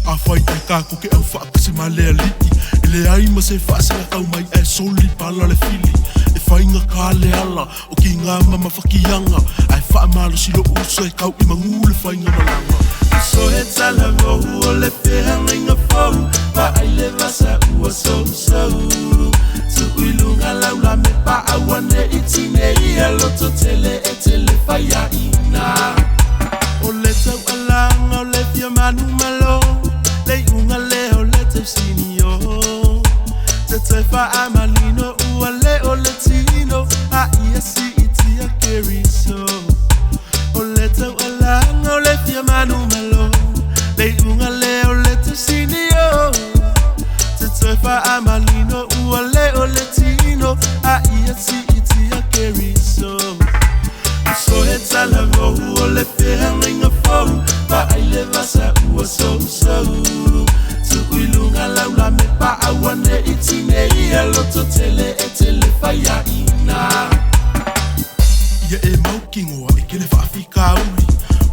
A fai e kako ke au whaakasi ma lea liti. E le ai ma se whaasanga tau mai e soli pala le fili. E whainga ka le ala o ki ngā mama whakianga. Ai wha malo silo uso e kau I mangu le whainga malanga. So he tala rohu o le whihanga inga whau. Pa ai le vasa ua so. Tu uilunga laula me pa awane itine I aloto tele e tele whaia ina. O le tau alanga o le fia manu malo. Le unga leo le te sinio. Te te wha amalino ua leo le tino. A ia si iti a keriso. O le tau alanga o le fia manu malo. Le unga leo le te sinio. Te te wha amalino ua leo le tino. A ia si iti a keriso. So he tala rohu o le whihanga inga whau. Pa ai le vasa ua so. Tu uilunga laula me pa awane itine I aloto tele e tele whaia ina. Ia e mau kingoa e kele whaafika uli.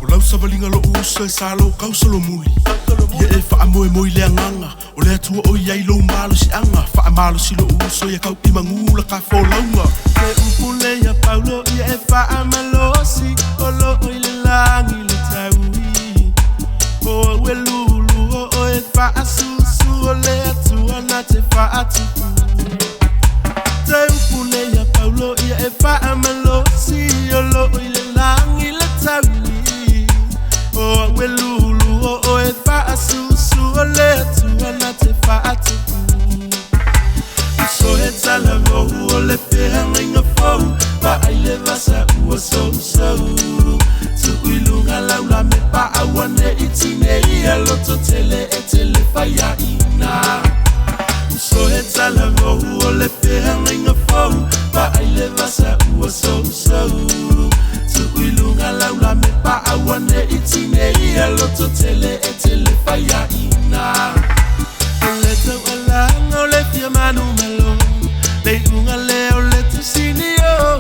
O lau savalinga lo uso e salo kausalo muli. Ia e wha moe moi lea nganga. O lea tua o iai lo malo si anga. Wha malo si lo uso ia kau I mangula ka wholaunga. Te upule ia paulo ia e wha malosi. O lo o le langi le taui. O ue lulu o e wha susu. O le atua na te wha atuku. Te upule ia paulo ia e wha malosi. O lo o le langi le taui. O ue lulu o e wha susu. O le atua na te wha atuku. So he tala rohu o le whihanga inga whau. Pa ai le vasa ua so. Tu uilunga laula me pa awane itine I aloto tele e tele whaia ina. So he tala rohu o le whihanga inga whau. Pa ai le vasa ua so. Tu uilunga laula me pa awane itine I aloto tele e tele whaia ina. O le tau alanga o le fia manu malo. Le unga leo le te sinio.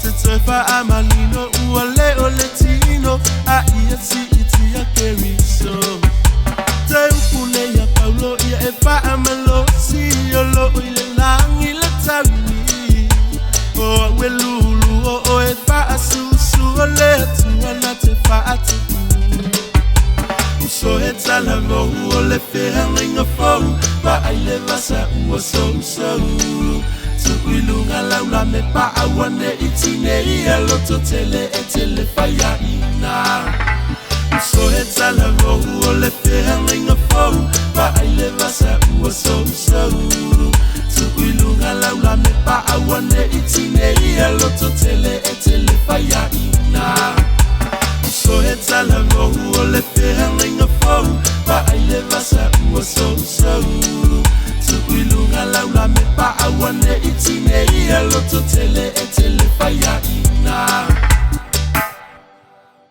Te toi wha amalino ua leo le tino. A ia si iti a keriso. Te upule ia paulo ia e wha amalo. Si o lo I le langi le taui. O a ue lulu o e wha susu. O le atua na te wha atuku. So he tala rohu o le whihanga inga whau. Pa ai le vasa ua so. Tu uilunga laula me pa awane itine I aloto tele e tele whaia ina. So he tala rohu o le whihanga inga whau. Pa ai le vasa ua so. Tu uilunga laula me pa awane itine I aloto tele e tele whaia ina. So he tala rohu o le whihanga inga whau. Pa ai le vasa ua so. Tu uilunga laula me pa awane itine I aloto tele e tele whaia ina.